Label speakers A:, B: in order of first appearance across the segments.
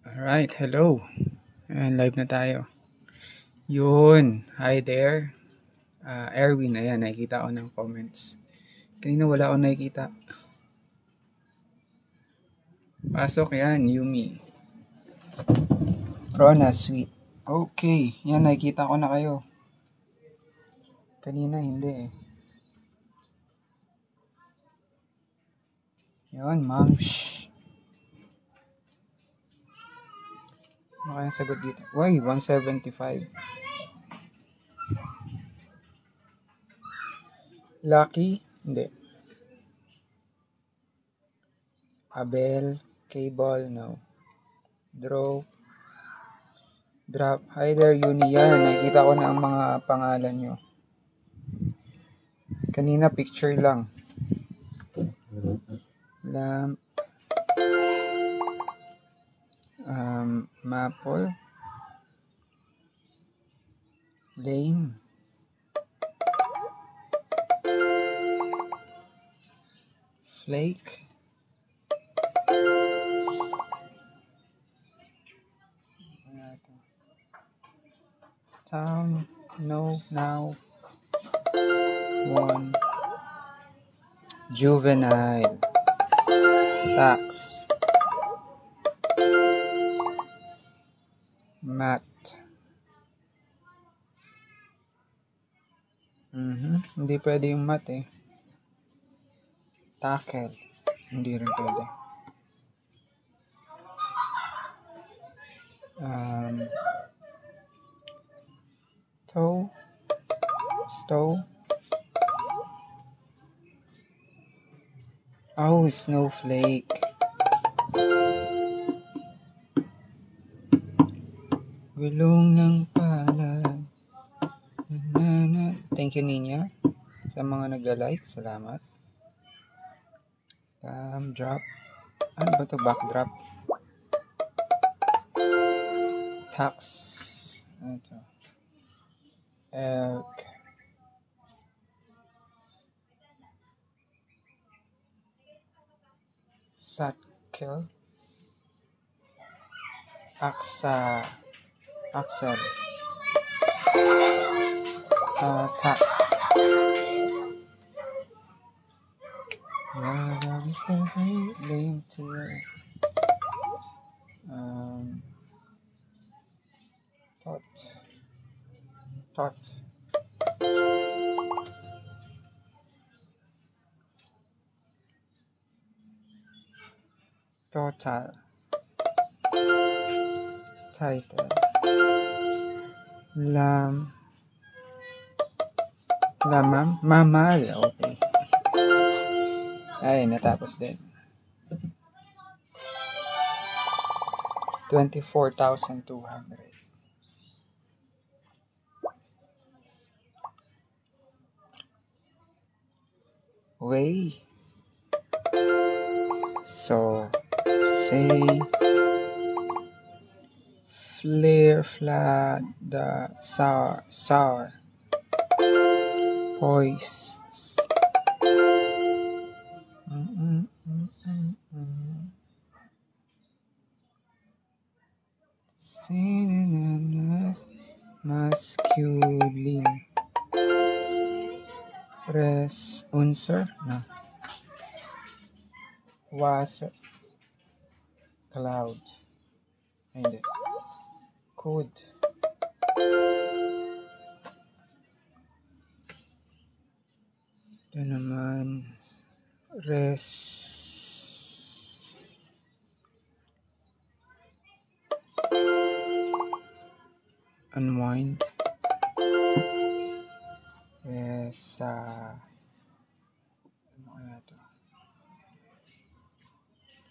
A: Alright, hello. Ayan, live na tayo. Yun, hi there. Erwin, ayan, nakikita ko ng comments. Kanina wala akong nakikita. Pasok yan, Yumi. Rona, sweet. Okay, yan, nakikita ko na kayo. Kanina hindi eh. Yun, ma'am. Ano kayang sagot dito? Uy, 175. Lucky? Hindi. Abel? Cable? No. Draw? Drop. Hi there, Uni. Yan, nakikita ko na ang mga pangalan nyo. Kanina picture lang. Lamp. Maple. Lane. Flake. Town. No. Now. One. Juvenile. Tax. Mat. Hindi pwede yung mat eh. Tackle. Hindi rin pwede. Toe. Stow. Oh, snowflake. Gulong ng palad. Thank you, Ninya. Sa mga nagla-like, salamat. Drop. Ano ba to? Backdrop. Tax. Ano to? Elk. Satkel. Axel. Tact. Love is the lame tail. Thought. Total. Title. Mamal. Okay. Ay, natapos din. 24,200. Way. So, say, flare, flat, the sour, hoist. Synonymous, masculine. Unser? No. Was cloud. Hindi. Could. Ito naman. Unwind. Ano kaya ito?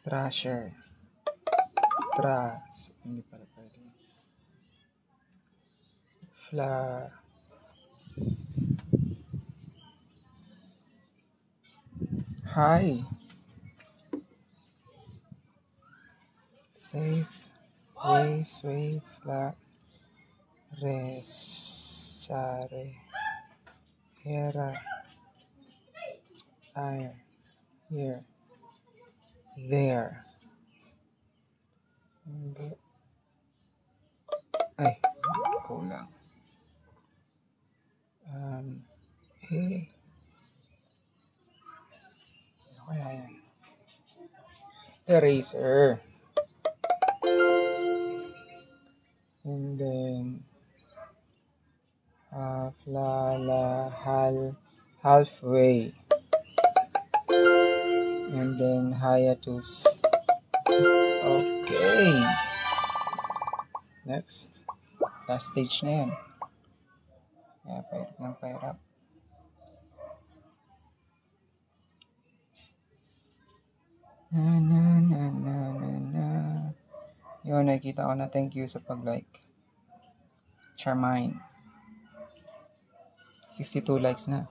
A: Thrasher. Hindi pala pwede. Hi. Safe. Wave. Flat. Resare. Hera. Here. There. eraser. And then halfway. And then hiatus. Okay. Next. Last stage na yan. Kaya pahirap ng pahirap. Yun, nakikita ko na. Thank you sa pag-like. Charmine. 62 likes na.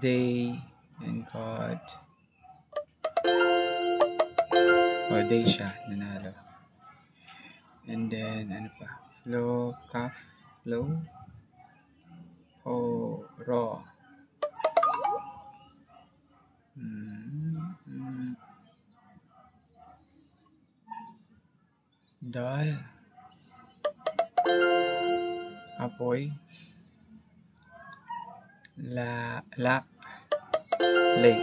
A: Day and God. Day siya. Nanalo. And then, ano pa? Flow. Raw. Dal. Apoy. Lap. Lake.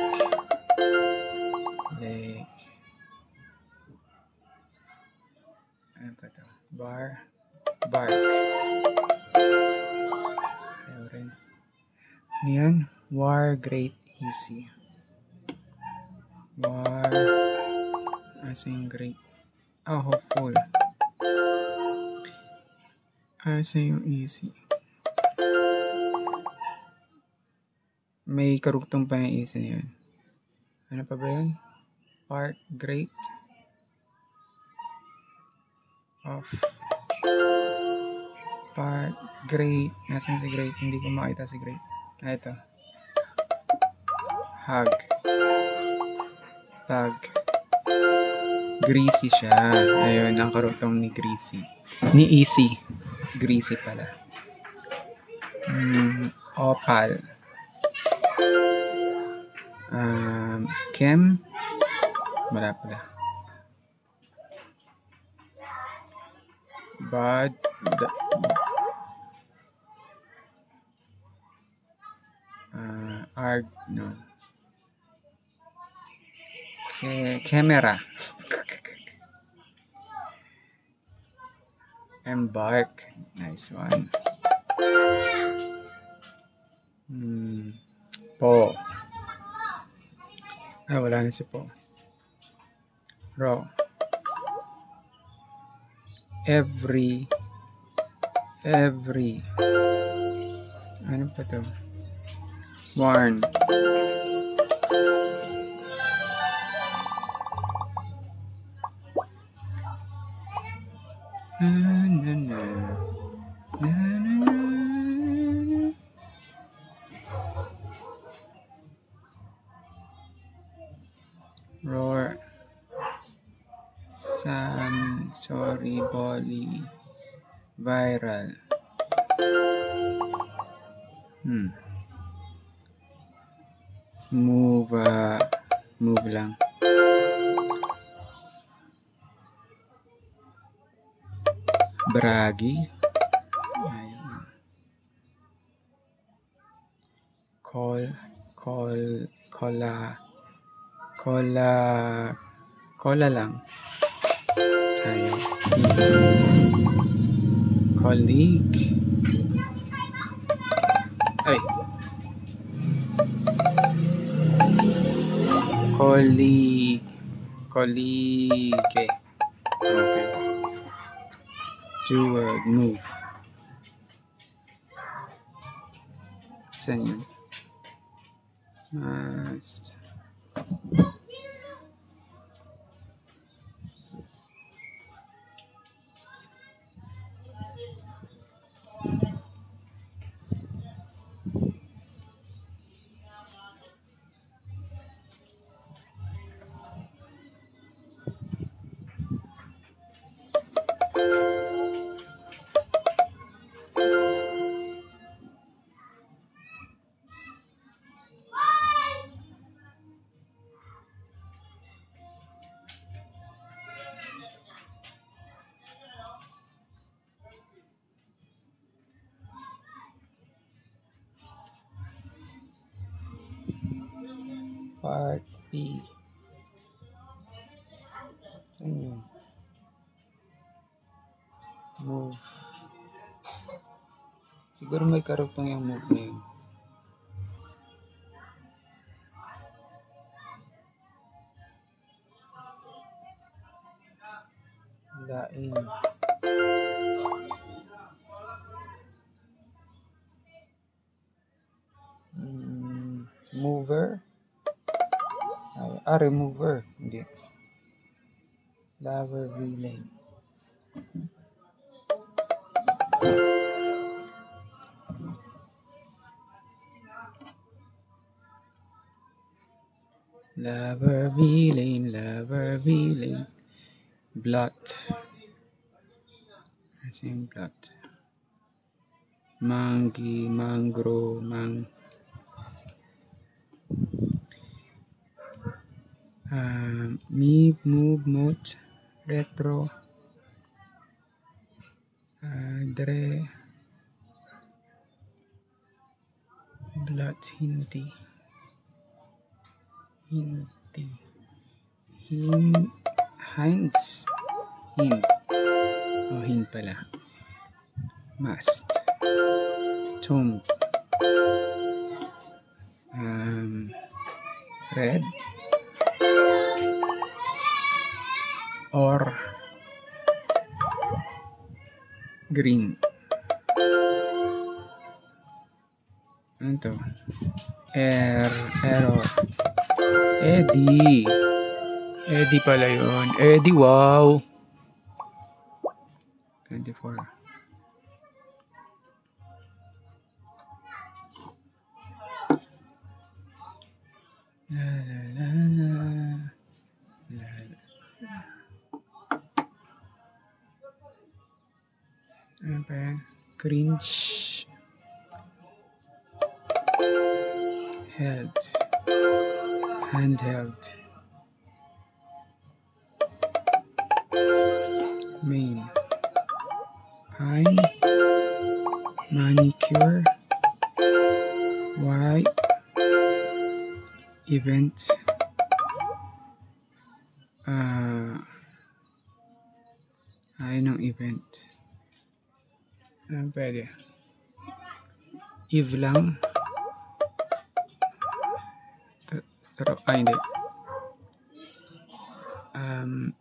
A: Ano pa to? Bark. Ayaw rin. Yan. War great easy. War as in great. Hopeful. As in easy. May karugtong pa yung easy na yun. Ano pa ba yun? Park great. Off. Park great. Nasaan si great? Hindi ko makita si great. Ito. Hug. Tag. Greasy siya. Ayun, ang karugtong ni greasy. Ni easy. Greasy pala. Opal. Chem. Wala pala. Bad. Arg. No. Camera. Embark. Nice one. Po. Wala na si Po. Raw. Every. Ano pa to? Warn. Roar. Sorry, Bolly. Viral. Move lang. Bragi. Ayun. Cola lang. Ayun. Colleague. Ay. Colleague. Okay. Jewel. Move. Saan yun? Must. Part B. Saan yun? Move. Siguro may karugtong yung move na yun. Lain. Mover. Remover. Hindi. Lover villain. Lover villain. Blot. Kasi yung blot. Mangi, mangro, move, mote, retro, dre, blot, hinti, hinds, hint, hint pala, must, tomb, red, or green. Ano to? Error. Eddie. Eddie pala yun. Eddie, wow. 24. La la la la. La, la. Ano pa yan? Cringe. Handheld. Main. Pine. Manicure. White. Event. Ayun ang event. Ano pwede? Eve lang. Pero, hindi.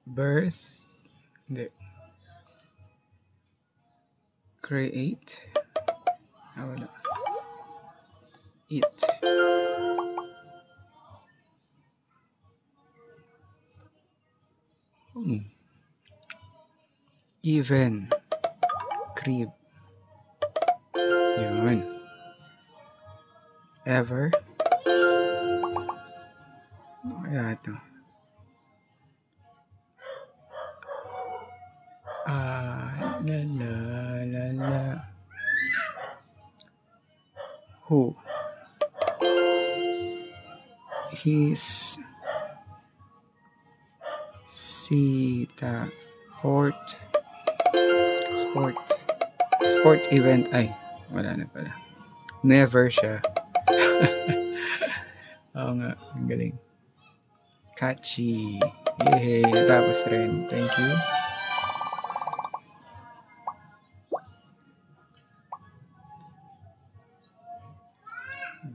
A: Birth. Hindi. Create. Wala. Eat. Even. Crib. Yun. Ever. Ano kaya ito? La. Who? His. Sita. Sport event. Ay, wala na pala. Never siya. Oo nga, ang galing. Catchy. Yay, tapos rin. Thank you.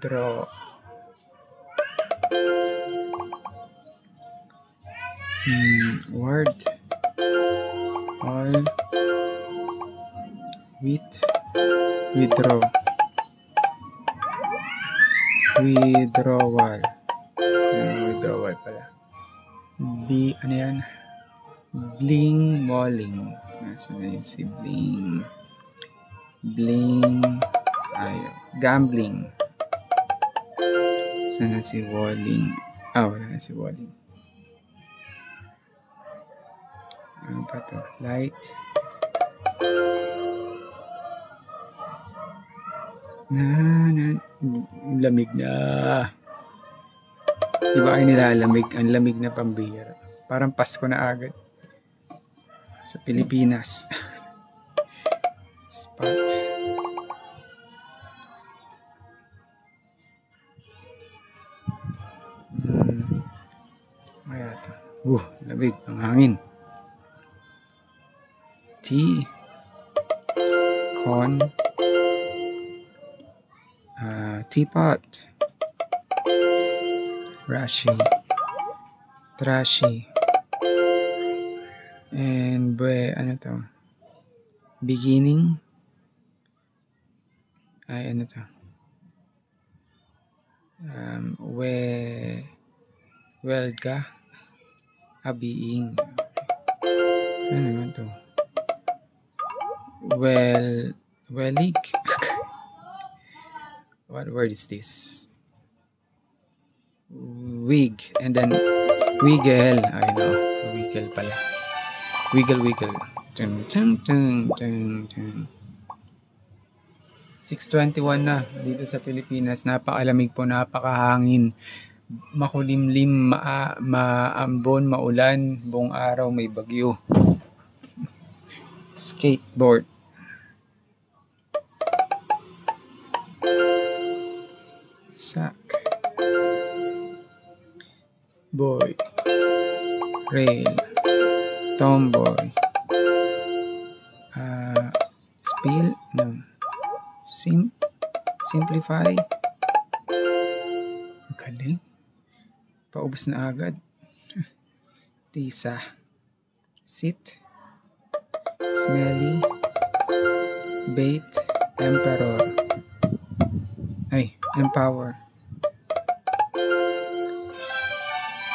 A: Draw. Word. All. Withdraw. Withdrawal. Withdrawal pala. Ano yan? Bling walling. Nasaan na yun si bling? Bling. Ayaw. Gambling. Saan na si walling? Wala na si walling. Ano pa to? Light. Lamig na. Di ba kayo nilalamig? Ang lamig na pambihira. Parang Pasko na agad. Sa Pilipinas. Spot. Lamig ang hangin. Tea. Con. Teapot. Rashi. Trashy. And ano to? Beginning. Ay, ano to? Welga. Being. Ano naman to? Welig. What word is this? Wig. And then wiggle. Ay no. Wiggle pala. Wiggle. Dun, dun, dun, dun, dun. 6:21 na dito sa Pilipinas. Napakalamig po, napakahangin. Makulimlim, maambon, maulan. Buong araw may bagyo. Skateboard. Sack. Boy. Rail. Tomboy. Spill. No. Simplify. Galing. Paubos na agad. Tisa. Sit. Smelly. Bait. Emperor. Empower.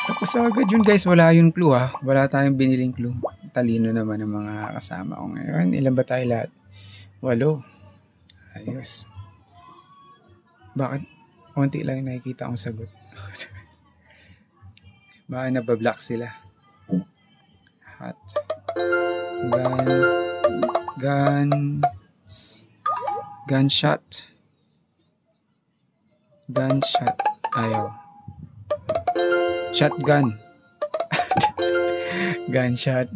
A: Tapos agad yun guys, wala yung clue ha. Wala tayong biniling clue. Talino naman ang mga kasama ko ngayon. Ilan ba tayo lahat? 8. Ayos. Bakit? Konti lang yung nakikita akong sagot. Baka nabablock sila. Hot. Gunshot. Ayaw. Shotgun. Gunshot.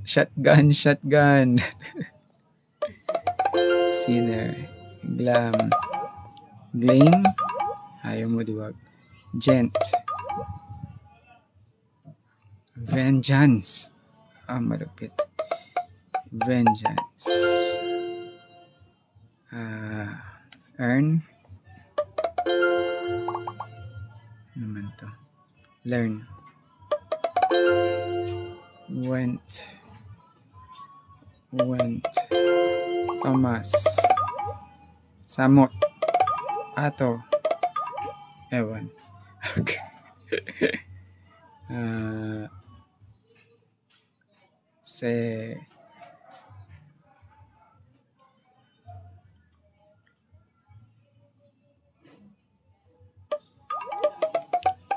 A: Shotgun. Sinner. Glam. Glame. Ayaw mo diwag. Gent. Vengeance. Malupit. Vengeance. Earn. Naman to. Learn. Went. Thomas. Samot. Ato. Ewan. Okay.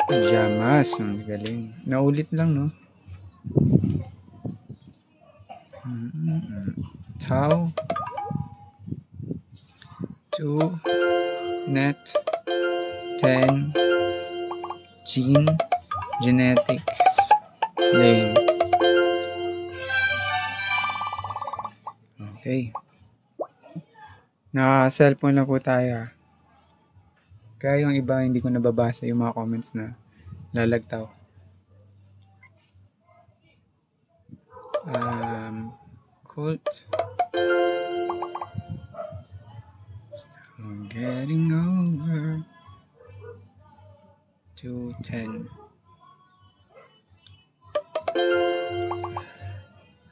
A: Pajamas. Ang galing. Naulit lang, no? Tau. 2. Net. 10. Gene. Genetics. Lane. Okay. Naka-cellphone lang po tayo. Kaya yung iba hindi ko nababasa yung mga comments na lalagtaw. Cult. Getting over. 210.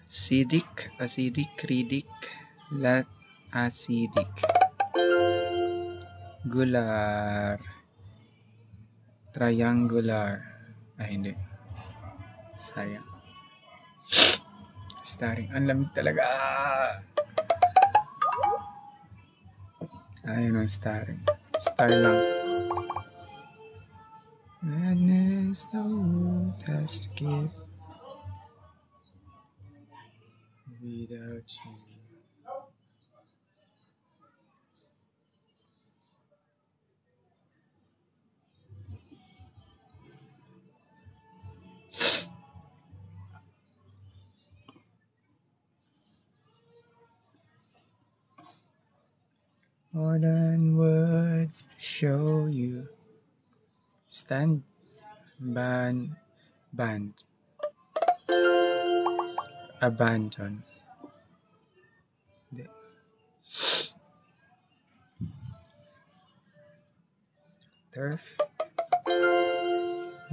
A: Acidic, Ridic, acidic. Gular. Triangular. Hindi. Sayang. Starring. Ang lamig talaga. Ayun ang starring. Star lang. Madness, the world has to give. Without you. More than words to show you. Stand. Band. Abandon. Hindi. Turf.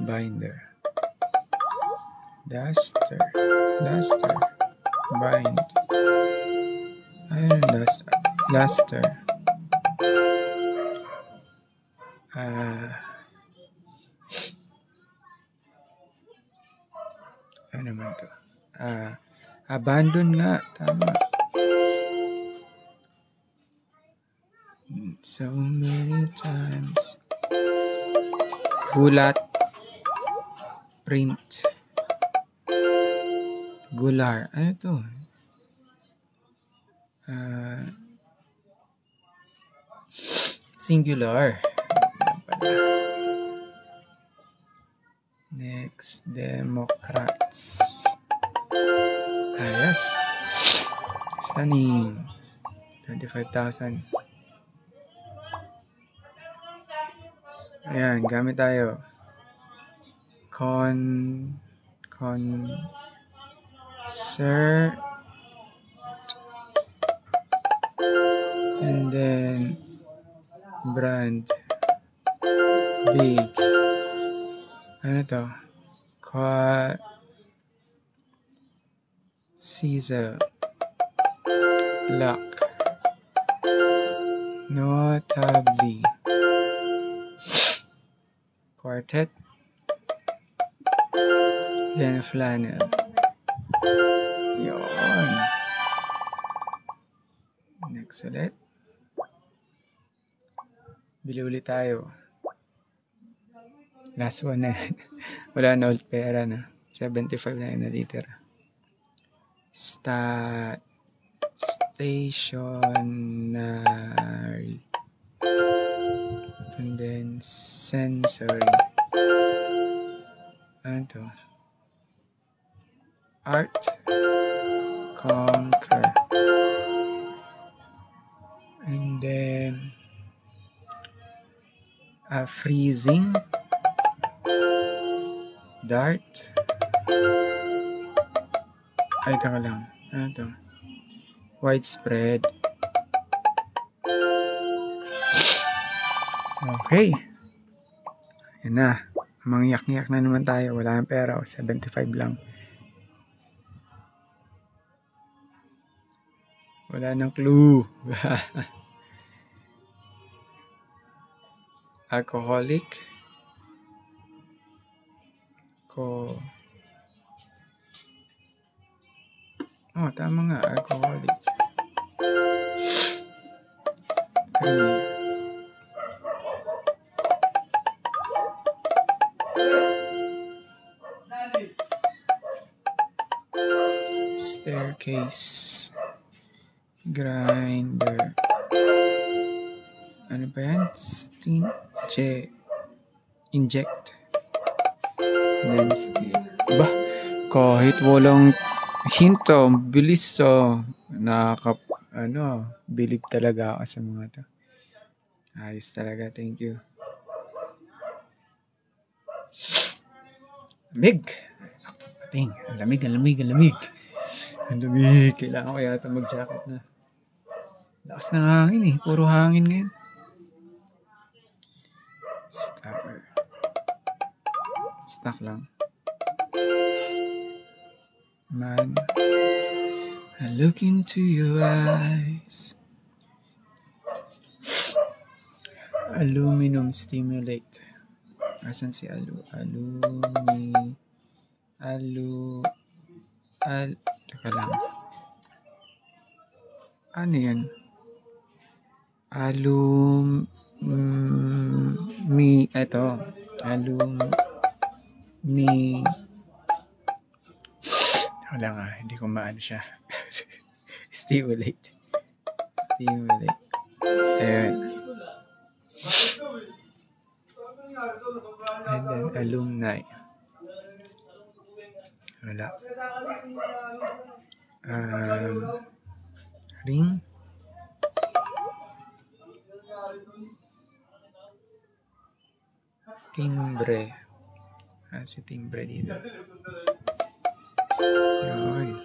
A: Binder. Duster. Duster. Bind. Ayun, duster. Duster. Ano naman to? Abandon nga. Tama. So many times. Gulat. Print. Gular. Ano to? Singular. Next, Democrats. Yes. Stunning. 25,000. Ayan, gamit tayo. Concert. And then brand. Big. Ano to? Caesar. Luck. Notably. Quartet. Then flannel. Yun. Next ulit. Bili ulit tayo. Last one na yan. Wala na ulit pera na. 75 na yun natitira. Stationary. And then sensory. Ano to? Art. Conquer. And then freezing. Dart. Ay, taka lang. Ano to? Widespread. Okay. Yan na. Mangyak-ngyak na naman tayo. Wala nang pera. 75 lang. Wala nang clue. Alcoholic. Tama nga. Alcoholic. 3. Staircase. Grinder. Ano ba yan? Inject. Then steal. Ba? Kahit walang hint, bilis, bilib talaga ako sa mga to. Ayos talaga, thank you. Lamig. Pating, ang lamig. Ang lamig. Kailangan ko yata mag-jacket na. Lakas ng hangin puro hangin ngayon. Stuck lang. Man, I look into your eyes. Aluminum stimulate. Asan si teka lang. Ano yan? Wala nga, hindi ko maano siya. Stimulate. Ayan. And then alumni. Wala. Ring. Timbre. Si timbre dito. Yun.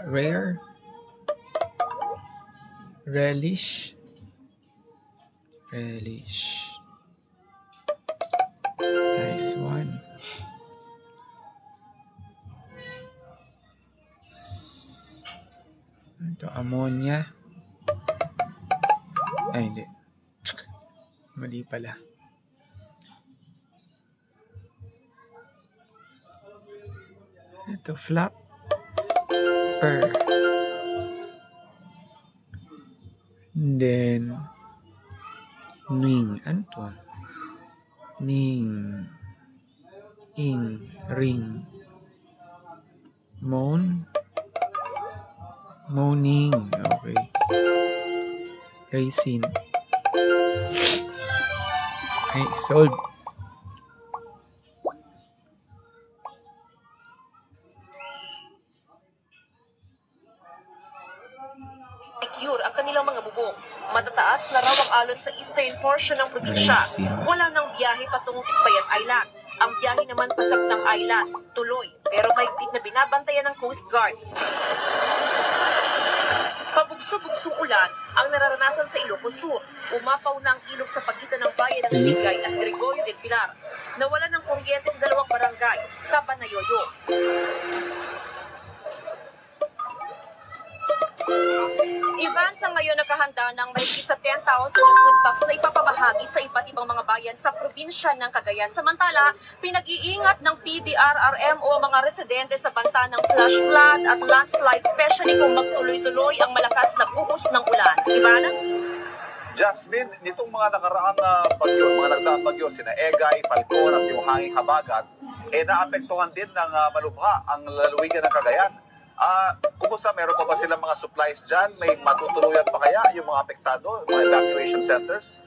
A: Rare, relish. Nice one. Ito, ammonia. Ay, hindi. Mali pala. Ito, flap. And then, ning. Ano to? Ning. Ing. Ring. Moan. Moaning. Okay. Raisin. Okay, sold.
B: Secure ang kanilang mga bubong. Matataas na raw ang alon sa eastern portion ng probinsya. Wala nang biyahe patungong Tikbayan Island. Ang biyahe naman pasagtang island, tuloy, pero mahigpit na binabantayan ng Coast Guard. Pabugso-bugsong ulan ang nararanasan sa Ilocos Sur. Umapaw na ang ilog sa pagitan ng bayan ng Sigay at Gregorio del Pilar. Nawala ng kuryente sa dalawang barangay sa Banayoyo. Ivan, sa ngayon nakahanda ng mahigit sa 10,000 na food packs na ipapamahagi sa iba't ibang mga bayan sa probinsya ng Cagayan. Samantala, pinag-iingat ng PDRRM o mga residente sa banta ng flash flood at landslide, especially kung magtuloy-tuloy ang malakas na buhos ng ulan. Ivan?
C: Jasmine, nitong mga nakaraang bagyo, mga nagdaang bagyo, sina Egay, Falcon at yung hanging habagat, naapektuhan din ng malubha ang lalawigan ng Cagayan. Kumusta? Meron pa ba silang mga supplies dyan? May matutuluyan pa kaya yung mga apektado, mga evacuation centers?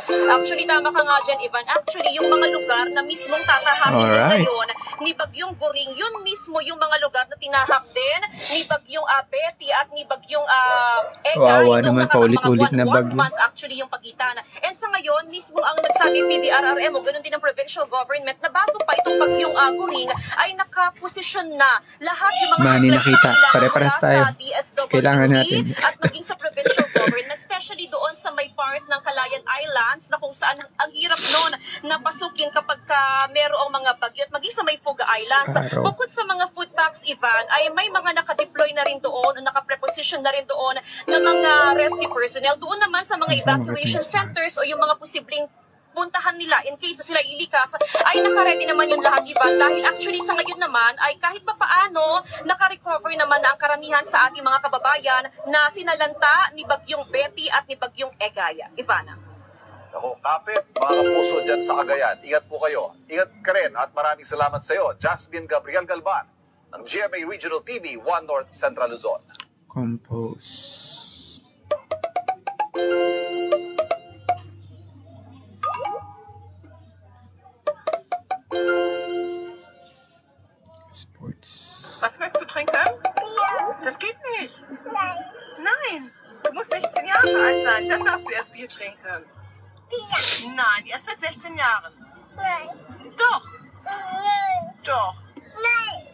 B: Actually, tama ka nga dyan, Ivan. Actually, yung mga lugar na mismong tatahakin ngayon ni Bagyong Goring, yun mismo yung mga lugar na tinahak din ni Bagyong Betty at ni Bagyong Egay.
A: Wawa naman, paulit-ulit na bagyo.
B: 1 month actually yung pagitan. And sa ngayon, mismo ang nagsabi PDRRM o ganun din ang provincial government na bago pa itong Bagyong Goring ay nakaposisyon na lahat yung mga
A: nakita. Pare-pares tayo. Kailangan natin.
B: At maging sa provincial government, especially doon sa may part ng Calayan Islands na kung saan ang hirap noon na pasukin kapag merong mga bagyo at maging sa may Fuga Islands. Bukod sa mga food packs, Ivan, ay may mga nakadeploy na rin doon o nakapreposition na rin doon na mga rescue personnel. Doon naman sa mga evacuation centers o yung mga posibleng puntahan nila in case sila ilikas, ay nakaready naman yung lahat, Ivan, dahil actually sa ngayon naman ay kahit pa paano nakarecover naman na ang karamihan sa ating mga kababayan na sinalanta ni Bagyong Betty at ni Bagyong Egay. Ivana.
C: Ako, kapit, mga kapuso dyan sa Cagayan, ingat po kayo. Ingat ka rin at maraming salamat sa iyo, Jasmine Gabriel Galban, ng GMA Regional TV, 1 North Central Luzon.
A: Compose. Sports.
D: Was möchtest du trinken? Ja. Das geht nicht. Nein. Nein. Du musst 16 Jahre alt sein, dann darfst du erst Bier trinken. Bier. Nein, erst mit 16 Jahren. Nein. Doch. Nein. Doch. Nein.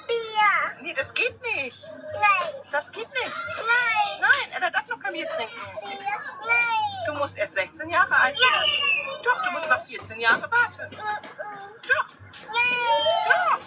D: Bier. Nee, das geht nicht. Nein. Das geht nicht. Nein. Nein, er darf noch kein Bier trinken. Bier. Nein. Du musst erst 16 Jahre alt werden. Nein. Doch, du musst noch 14 Jahre warten. Doch. Nein. Doch.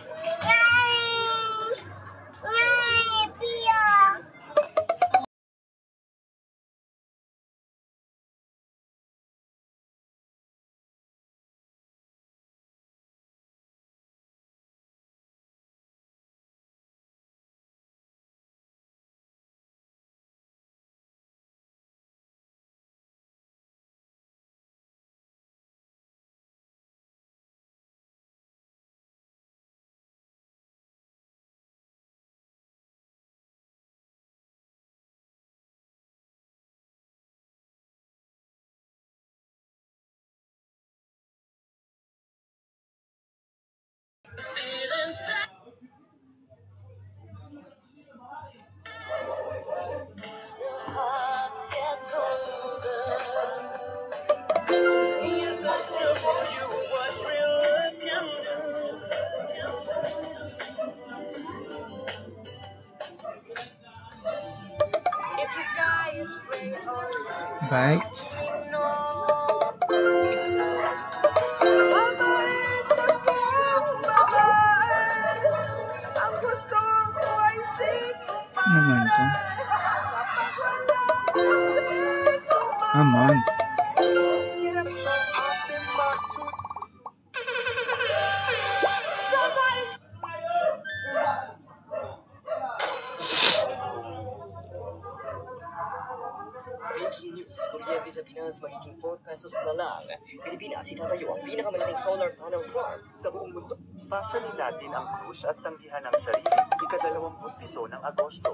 A: Bite. Ano naman to? A month.
E: Breaking news, kuryente sa Pinas magiging 4 pesos na lang. Pilipinas itatayo ang pinakamalaking solar panel farm sa buong mundo.
F: Pasanin natin ang krus at tanggihan ang sarili, ika-27 ng Agosto.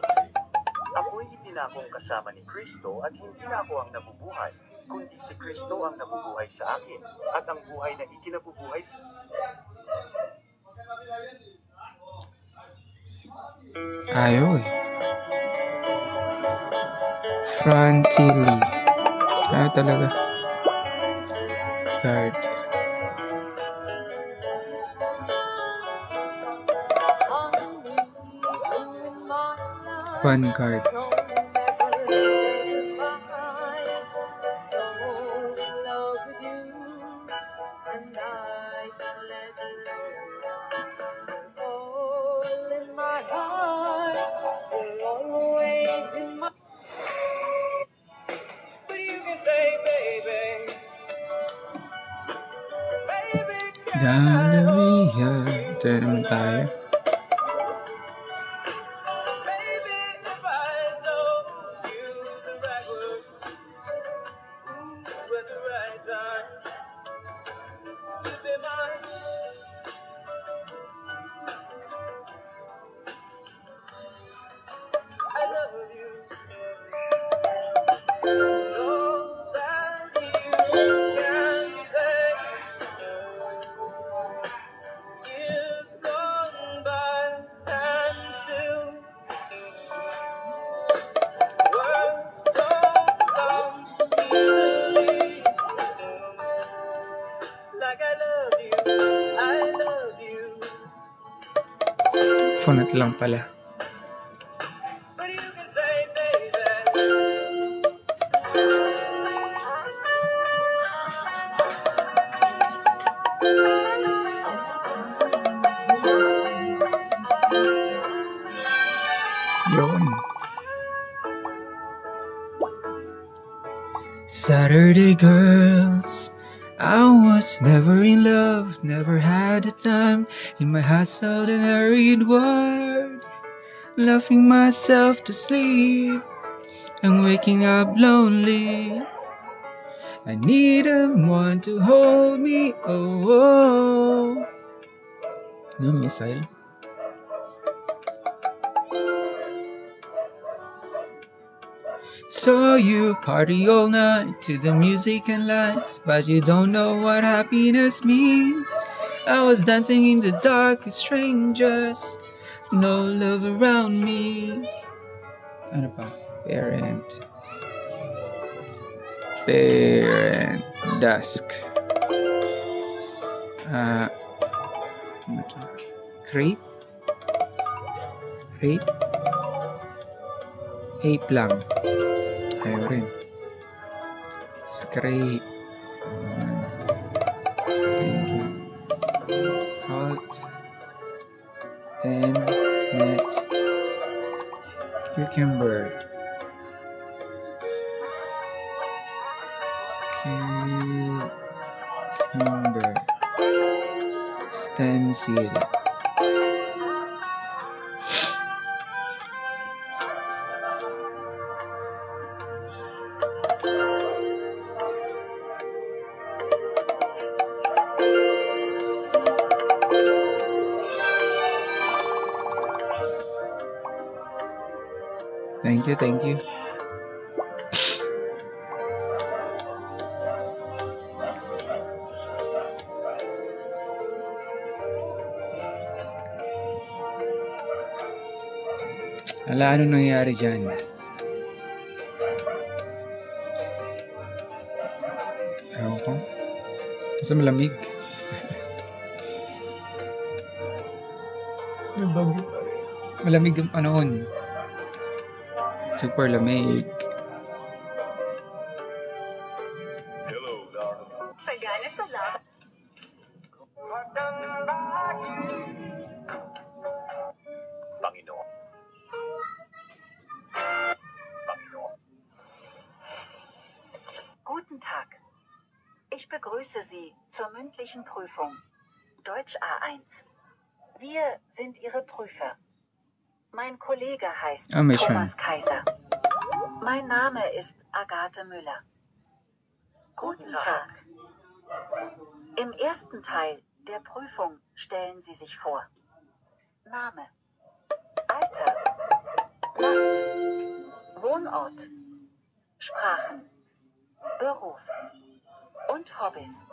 F: Ako'y itinakong kasama ni Kristo at hindi na ako ang nabubuhay, kundi si Kristo ang nabubuhay sa akin, at ang buhay na ikinabubuhay.
A: Ayaw eh. Frontally. Ayaw talaga. Guard. Vanguard. Galleria. Ito na naman tayo. Phonat lang pala. Yun. Saturday girls, I was never in love, never had a time in my hustled and hurried world, laughing myself to sleep and waking up lonely. I needed one to hold me, oh, oh. No missile. So you party all night to the music and lights, but you don't know what happiness means. I was dancing in the dark with strangers, no love around me. Ano pa? Parent, dusk. Ano to? Crepe? Ape lang. Ayaw rin. Scrape. Thank you. Cult. Then, net. Cucumber. Cucumber. Stencil. Thank you. Ala, ano nangyari dyan? Ewan ko. Basta malamig. Malamig ang panahon. Super lamig.
C: Panginoon.
G: Guten Tag. Ich begrüße Sie zur mündlichen Prüfung. Deutsch A1. Wir sind Ihre Prüfer. Mein Kollege heißt Thomas Kaiser. Mein Name ist Agathe Müller. Guten Tag. Im ersten Teil der Prüfung stellen Sie sich vor. Name, Alter, Land, Wohnort, Sprachen, Beruf und Hobbys.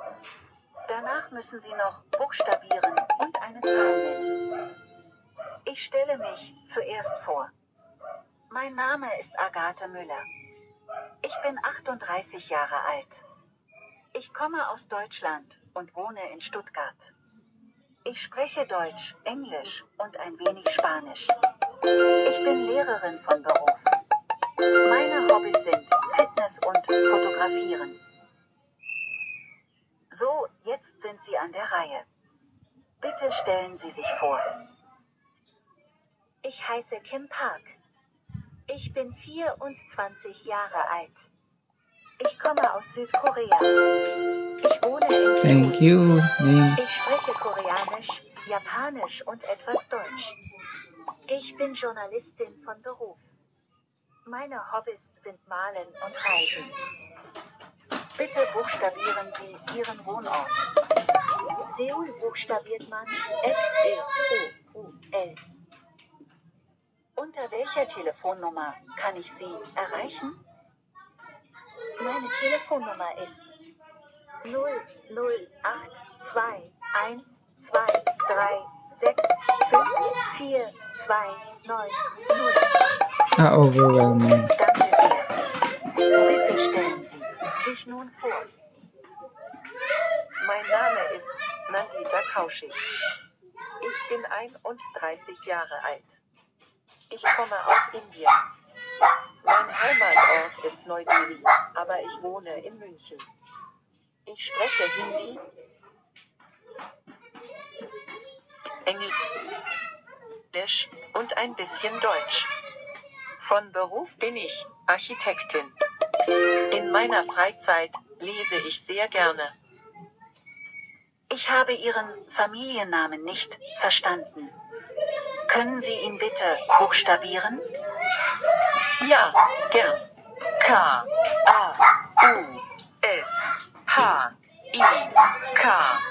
G: Danach müssen Sie noch buchstabieren und eine Zahl nennen. Ich stelle mich zuerst vor. Mein Name ist Agathe Müller. Ich bin 38 Jahre alt. Ich komme aus Deutschland und wohne in Stuttgart. Ich spreche Deutsch, Englisch und ein wenig Spanisch. Ich bin Lehrerin von Beruf. Meine Hobbys sind Fitness und Fotografieren. So, jetzt sind Sie an der Reihe. Bitte stellen Sie sich vor. Ich heiße Kim Park. Ich bin 24 Jahre alt. Ich komme aus Südkorea. Ich wohne in Seoul.
A: Thank you.
G: Ich spreche Koreanisch, Japanisch und etwas Deutsch. Ich bin Journalistin von Beruf. Meine Hobbys sind Malen und Reisen. Bitte buchstabieren Sie Ihren Wohnort. Seoul buchstabiert man S-E-O-U-L. Unter welcher Telefonnummer kann ich Sie erreichen? Meine Telefonnummer ist 00823654290.
A: Overwhelming.
G: Danke sehr. Bitte stellen Sie sich nun vor.
D: Mein Name ist Nandita Kaushik. Ich bin 31 Jahre alt. Ich komme aus Indien. Mein Heimatort ist Neu-Delhi, aber ich wohne in München. Ich spreche Hindi, Englisch und ein bisschen Deutsch. Von Beruf bin ich Architektin. In meiner Freizeit lese ich sehr gerne.
G: Ich habe Ihren Familiennamen nicht verstanden. Können Sie ihn bitte buchstabieren?
D: Ja, gern.
G: K-A-U-S-H-I-K.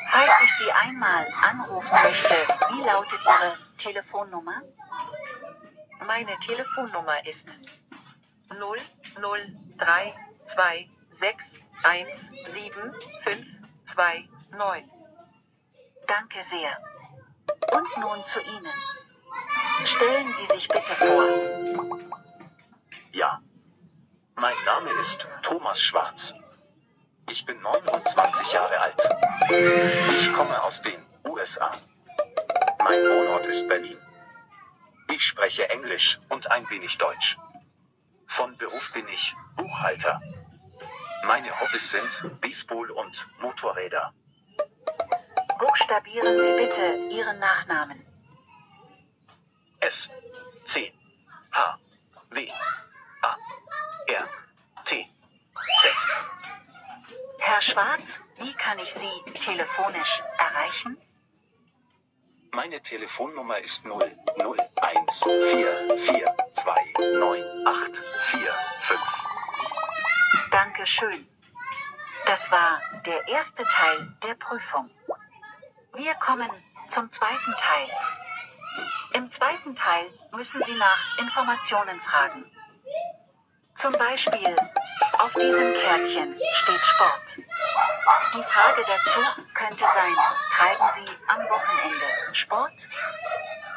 G: Falls ich Sie einmal anrufen möchte, wie lautet Ihre Telefonnummer?
D: Meine Telefonnummer ist 00326175229.
G: Danke sehr. Und nun zu Ihnen. Stellen Sie sich bitte vor.
H: Ja. Mein Name ist Thomas Schwarz. Ich bin 29 Jahre alt. Ich komme aus den USA. Mein Wohnort ist Berlin. Ich spreche Englisch und ein wenig Deutsch. Von Beruf bin ich Buchhalter. Meine Hobbys sind Baseball und Motorräder.
G: Buchstabieren Sie bitte Ihren Nachnamen.
H: S C H W A R T Z.
G: Herr Schwarz, wie kann ich Sie telefonisch erreichen?
H: Meine Telefonnummer ist 00144298445.
G: Dankeschön. Das war der erste Teil der Prüfung. Wir kommen zum zweiten Teil. Im zweiten Teil müssen Sie nach Informationen fragen. Zum Beispiel, auf diesem Kärtchen steht Sport. Die Frage dazu könnte sein, treiben Sie am Wochenende Sport?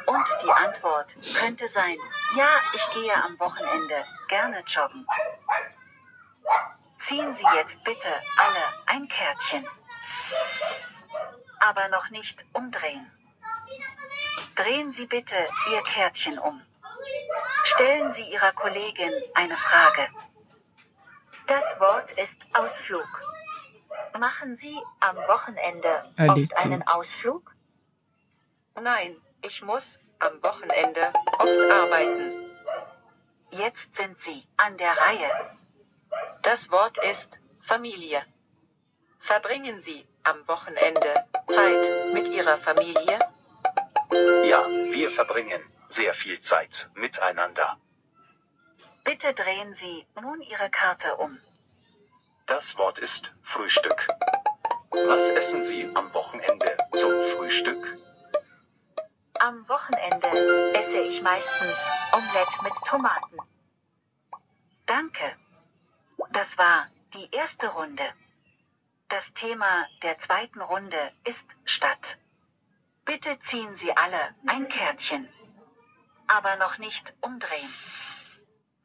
G: Und die Antwort könnte sein, ja, ich gehe am Wochenende gerne joggen. Ziehen Sie jetzt bitte alle ein Kärtchen. Aber noch nicht umdrehen. Drehen Sie bitte Ihr Kärtchen um. Stellen Sie Ihrer Kollegin eine Frage. Das Wort ist Ausflug. Machen Sie am Wochenende oft einen Ausflug?
D: Nein, ich muss am Wochenende oft arbeiten.
G: Jetzt sind Sie an der Reihe.
D: Das Wort ist Familie. Verbringen Sie am Wochenende Zeit mit Ihrer Familie?
H: Ja, wir verbringen sehr viel Zeit miteinander.
G: Bitte drehen Sie nun Ihre Karte um.
H: Das Wort ist Frühstück. Was essen Sie am Wochenende zum Frühstück?
G: Am Wochenende esse ich meistens Omelette mit Tomaten. Danke. Das war die erste Runde. Das Thema der zweiten Runde ist Stadt. Bitte ziehen Sie alle ein Kärtchen. Aber noch nicht umdrehen.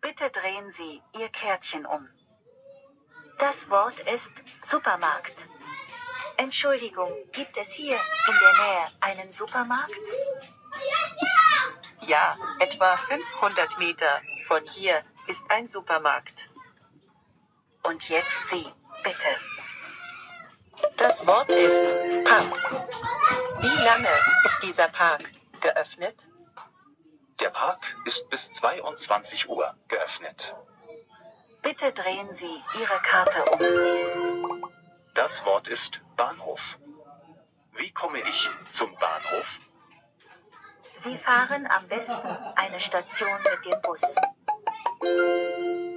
G: Bitte drehen Sie Ihr Kärtchen um. Das Wort ist Supermarkt. Entschuldigung, gibt es hier in der Nähe einen Supermarkt?
D: Ja, etwa 500 Meter von hier ist ein Supermarkt.
G: Und jetzt Sie, bitte.
D: Das Wort ist Park. Wie lange ist dieser Park geöffnet?
H: Der Park ist bis 22 Uhr geöffnet.
G: Bitte drehen Sie Ihre Karte um.
H: Das Wort ist Bahnhof. Wie komme ich zum Bahnhof?
G: Sie fahren am besten eine Station mit dem Bus.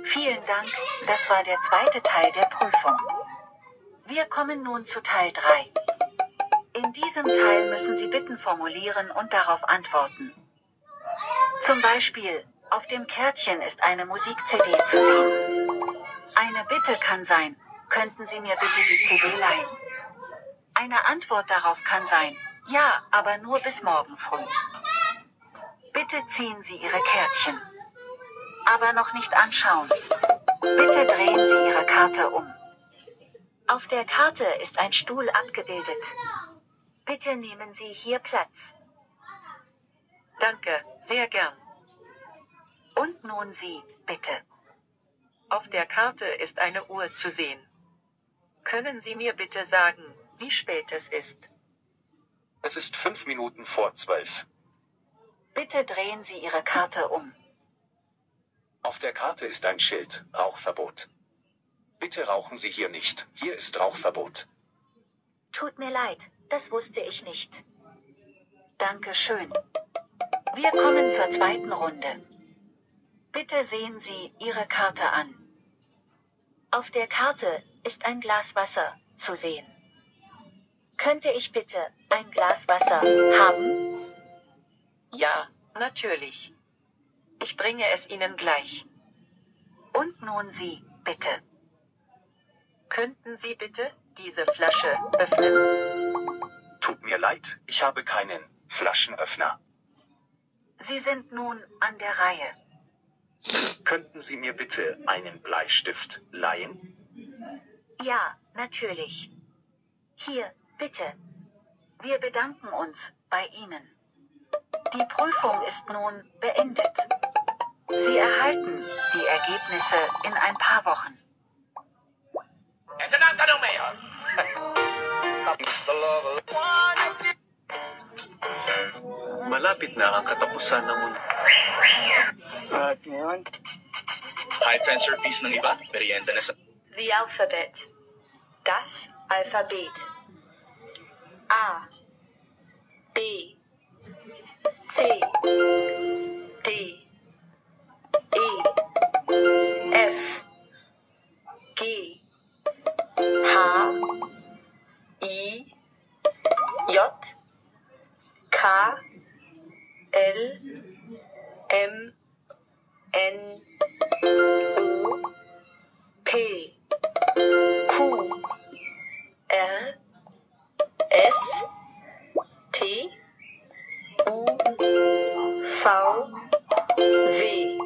G: Vielen Dank, das war der zweite Teil der Prüfung. Wir kommen nun zu Teil 3. In diesem Teil müssen Sie Bitten formulieren und darauf antworten. Zum Beispiel, auf dem Kärtchen ist eine Musik-CD zu sehen. Eine Bitte kann sein, könnten Sie mir bitte die CD leihen? Eine Antwort darauf kann sein, ja, aber nur bis morgen früh. Bitte ziehen Sie Ihre Kärtchen. Aber noch nicht anschauen. Bitte drehen Sie Ihre Karte um. Auf der Karte ist ein Stuhl abgebildet. Bitte nehmen Sie hier Platz.
D: Danke, sehr gern.
G: Und nun Sie, bitte.
D: Auf der Karte ist eine Uhr zu sehen. Können Sie mir bitte sagen, wie spät es ist?
H: Es ist 5 Minuten vor 12.
G: Bitte drehen Sie Ihre Karte um.
H: Auf der Karte ist ein Schild, Rauchverbot. Bitte rauchen Sie hier nicht, hier ist Rauchverbot.
G: Tut mir leid, das wusste ich nicht. Dankeschön. Wir kommen zur zweiten Runde. Bitte sehen Sie Ihre Karte an. Auf der Karte ist ein Glas Wasser zu sehen. Könnte ich bitte ein Glas Wasser haben?
D: Ja, natürlich. Ich bringe es Ihnen gleich.
G: Und nun Sie, bitte.
D: Könnten Sie bitte diese Flasche öffnen?
H: Tut mir leid, ich habe keinen Flaschenöffner.
G: Sie sind nun an der Reihe.
H: Könnten Sie mir bitte einen Bleistift leihen?
G: Ja, natürlich. Hier, bitte. Wir bedanken uns bei Ihnen. Die Prüfung ist nun beendet. Sie erhalten die Ergebnisse in ein paar Wochen.
I: Ito na ang tanong, Mayor.
J: Malapit na ang katapusan ng mundo.
I: At ngayon, high transfer fees ng iba, merienda na sa...
G: The alphabet. Das Alphabet. A. B. C. D. E. F. G. H. I. J. K. L. M. N. O. P. Q. R. S. T. U. V. W.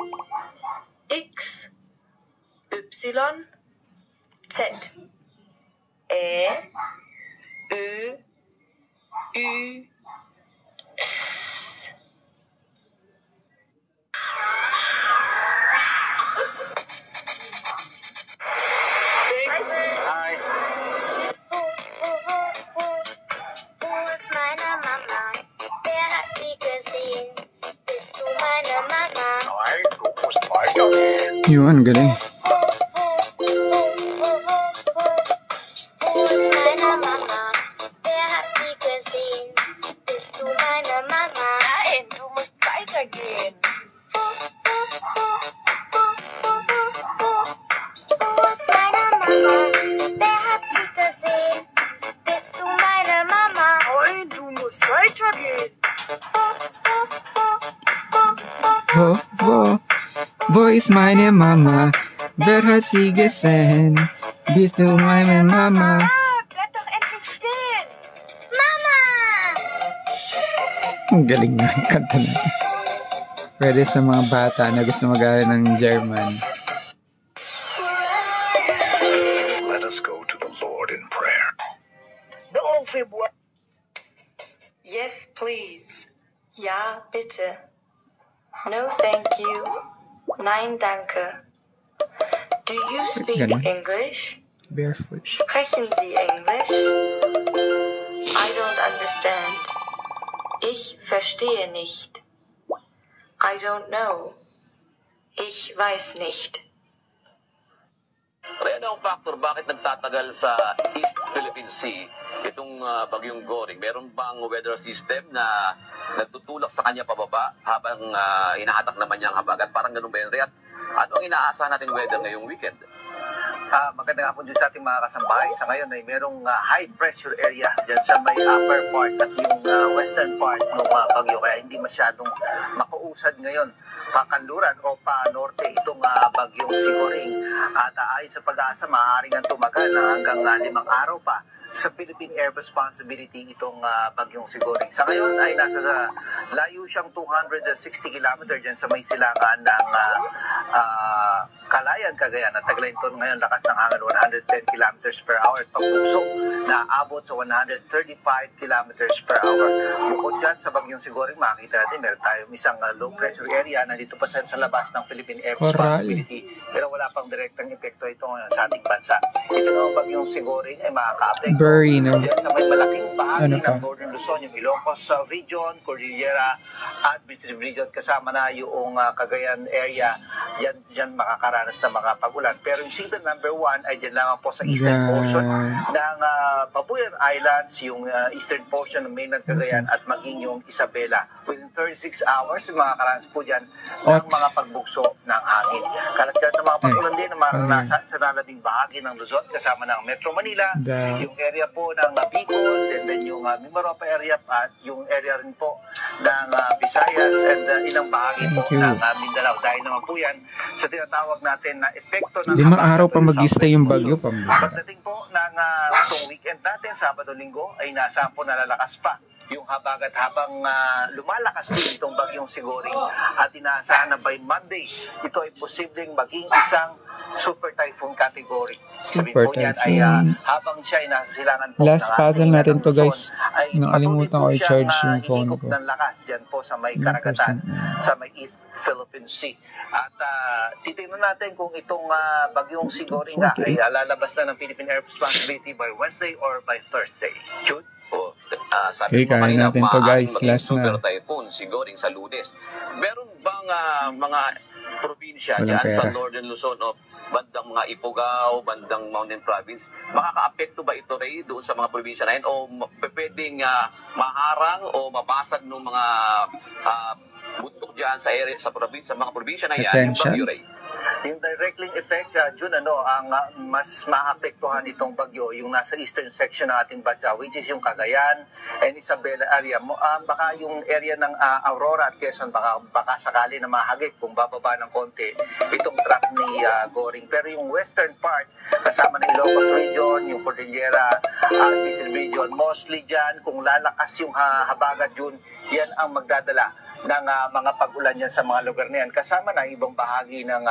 G: X. Y. Z. Ä. Ö. Ü.
J: Hi.
A: Yun, galing.
B: Nein, du musst weitergehen.
K: Wo ist meine Mama? Wer hat sie gesehen? Bist du meine Mama?
D: Nein, du musst weitergehen.
A: Wo ist meine Mama? Wer hat sie gesehen? Bist du meine Mama?
B: Bleib doch endlich still.
K: Mama!
A: Ang galing na ang kanta natin. Pwede sa mga bata na gusto mag-aaral ng German.
H: Let us go to the Lord in prayer.
D: Noong February.
L: Yes, please. Ja, bitte. No, thank you. Nein, danke. Do you speak
A: Ganun.
L: English?
A: Barefoot.
L: Sprechen Sie Englisch? I don't understand. Ich verstehe nicht. I don't know. Ich weiß nicht.
M: Kaya ano ang factor bakit nagtatagal sa East Philippine Sea itong bagyong Goring? Meron bang weather system na nagtutulak sa kanya pababa habang hinahatak naman niya ang habagat? Parang ganun ba yun, Riat? Ano ang inaasahan natin weather ngayong weekend?
C: Magandang hapon din sa ating mga kasambahay. Sa ngayon ay merong high pressure area dyan sa may upper part at yung western part ng bagyo. Kaya hindi masyadong makausad ngayon pakanluran o pa-norte itong bagyong Sigoring. At ayon sa pag-asa, maaaring ang tumagal na hanggang 5 araw pa sa Philippine Air Responsibility itong bagyong Sigoring. Sa ngayon ay nasa layo siyang 260 km dyan sa may silangan ng Calayan, Cagayan. At taglayin ito ngayon lakas ng hangin 110 km per hour at pagbugso na abot sa 135 km per hour. Bukod dyan sa bagyong Sigoring, makikita natin meron tayong isang low pressure area na dito pa sa labas ng Philippine Air Responsibility. Pero wala pang direktang epekto ito ngayon sa ating bansa. Ito naman bagyong Sigoring ay makaka-apekto diyan sa may malaking bahagi ng Northern Luzon, yung Ilocos Region, Cordillera at Visayas Region, kasama na yung Cagayan area. Diyan makakaranas ng mga pagulan. Pero yung season number 1 ay diyan lamang po sa eastern portion ng Babuyan Islands, yung eastern portion ng mainland Cagayan at maging yung Isabela. Within 36 hours, makakaranas po diyan ng mga pagbugso ng hangin. Kalat-kalat ng mga pagulan din na maranasan sa lalabing bahagi ng Luzon, kasama ng Metro Manila, yung area po ng Bicol, and then yung Mimaropa area at yung area rin po ng Visayas and ilang bahagi po ng Mindanao. Dahil naman po yan sa tinatawag natin na epekto ng
A: 5 araw pa mag-stay yung bagyo pa.
C: Pagdating po ng itong weekend natin, Sabado-Linggo, ay nasa po nalalakas pa yung habagat habang lumalakas din itong bagyong Sigoring at inaasahan na by Monday, ito ay posibleng maging isang super typhoon category.
A: Super
C: typhoon.
A: typhoon.
C: Ay, habang siya ay nasa silangan po
A: Last
C: ng
A: puzzle natin to,
C: Luzon,
A: guys. Nakalimutan ko i-charge yung phone ko.
C: ng lakas dyan po sa may karagatan, sa may East Philippine Sea. At titingnan natin kung itong bagyong Sigoring nga ay lalabas na ng Philippine Air Responsibility by Wednesday or by Thursday. Jude?
A: Okay,
M: Sabi mo
A: kaya
M: kanina,
A: natin to, guys. Last
M: super
A: na.
M: typhoon Sigoring sa Lunes. Meron bang mga probinsya
A: Walang
M: dyan sa
A: pera.
M: Northern Luzon o bandang mga Ifugao, bandang Mountain Province, makaka-apekto ba ito, Ray, doon sa mga probinsya na yun? O pwedeng maharang o mabasag ng mga bundok dyan sa area, sa mga probinsya na yan?
A: Essential.
M: Yung bagyo, Ray?
C: Yung direct link effect, June, ang mas maapektuhan itong bagyo, yung nasa eastern section ng ating bansa, which is yung Cagayan and Isabela area. Baka yung area ng Aurora at Quezon, baka sakali na mahagip kung bababa ng konti itong track ni Goring. Pero yung western part, kasama ng Ilocos Region, yung Cordillera at Visayas Region, mostly dyan, kung lalakas yung habagat, June, yan ang magdadala ng mga pag-ulan yan sa mga lugar na yan. Kasama na ibang bahagi ng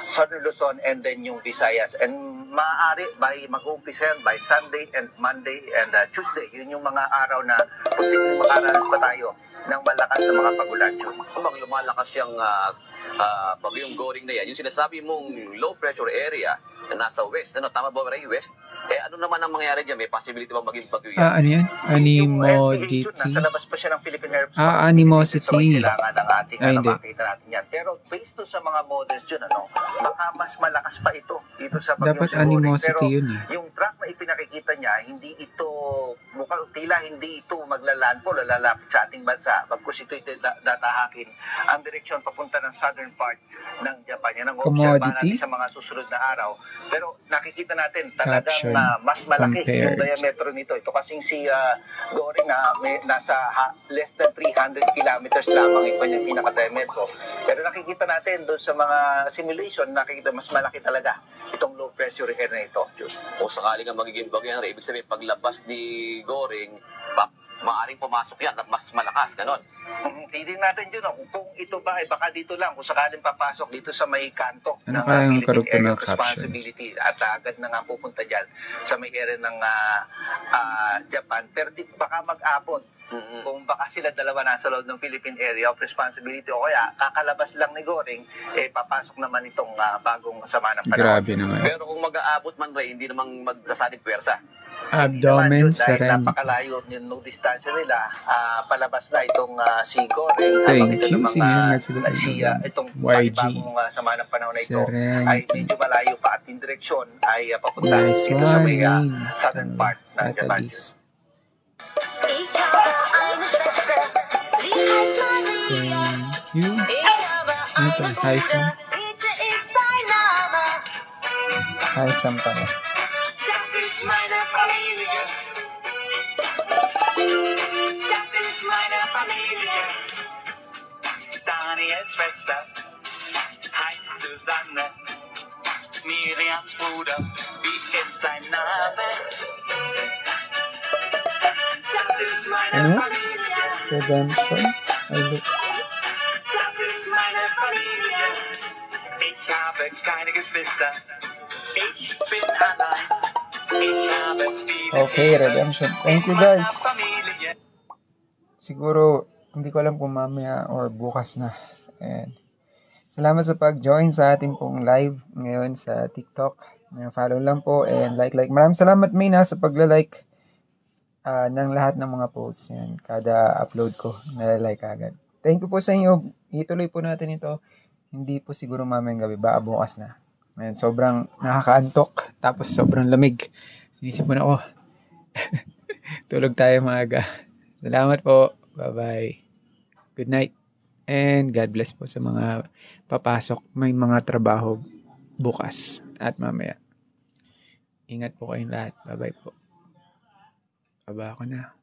C: Southern Luzon and then yung Visayas. And maaari mag-uumpisa yan by Sunday and Monday and Tuesday. Yun yung mga araw na posibleng makaranas pa tayo
N: ng malakas na mga pagulan.
M: Habang lumalakas yung bagyong Goring na yan, yung sinasabi mong low pressure area na nasa west, ano, tama ba Ray, west? Ano naman ang mangyayari dyan? May possibility bang maging bagyo yan?
A: Ano yan? Animosity?
N: Nasa labas pa siya ng Philippine Air Force.
A: Animosity.
N: So, kailangan ng ating makita natin yan. Pero based to sa mga models yun, baka mas malakas pa ito dito sa bagyong
A: Dapat
N: Goring.
A: animosity
N: Pero
A: yun
N: yung track na ipinakikita niya, hindi ito, mukhang tila hindi ito maglalandfall, lalapit sa ating bansa. Bagkus ito datahakin ang direksyon papunta ng southern part ng Japan. Yan ang obserbahan natin sa mga susunod na araw. Pero nakikita natin talagang mas malaki yung diametro nito. Ito kasing si Goring na nasa less than 300 kilometers lamang yung kanyang pinaka-diametro. Pero nakikita natin doon sa mga simulation, nakikita mas malaki talaga itong low pressure area na ito.
M: O sakaling ang magiging bagyo yan, ibig sabihin paglabas ni Goring, maaaring pumasok yan at mas malakas, ganon.
N: Hindi natin yun, kung ito ba ay baka dito lang, kung sakaling papasok dito sa may kanto ng Philippine Area of Responsibility at agad na nga pupunta dyan sa may area ng Japan, pero baka mag-abot kung baka sila dalawa nasa loob ng Philippine Area of Responsibility o kaya kakalabas lang ni Goring, papasok naman itong bagong sama ng panahon.
A: Grabe naman.
M: Pero kung mag-aabot man Ray, hindi namang magsasaling pwersa.
A: Abdomen serenity.
N: Napakalayo yung distansya nila, palabas na itong si Goring.
A: Thank you. Sino yung nagsagot
N: itong
A: YG.
N: bagong sama ng panahon na ito
A: Serenity.
N: ay medyo malayo pa at yung direksyon ay papunta dito sa may southern part ng Japan.
A: Thank you. Ano ito? Haisam? Haisam pala.
K: Meine Familie. Das ist meine Familie.
I: Daniels Schwester heißt Susanne. Miriams Bruder, wie ist sein Name? Das ist meine Familie.
A: Redemption.
I: Das ist meine Familie. Ich habe keine Geschwister. Ich bin allein.
A: Okay, Redemption. Thank you guys. Siguro, hindi ko alam kung mamaya or bukas na. And salamat sa pag-join sa ating pong live ngayon sa TikTok. Follow lang po and like. Maraming salamat Mayna sa pagla-like ng lahat ng mga posts. Yan, kada upload ko, nala-like agad. Thank you po sa inyo. Ituloy po natin ito. Hindi po siguro mamayang gabi, baka bukas na. Ayan, sobrang nakakaantok, tapos sobrang lamig. Sinisip mo na ako. Tulog tayo maaga. Salamat po. Bye-bye. Good night. And God bless po sa mga papasok. May mga trabaho bukas at mamaya. Ingat po kayong lahat. Bye-bye po. Baba ako na.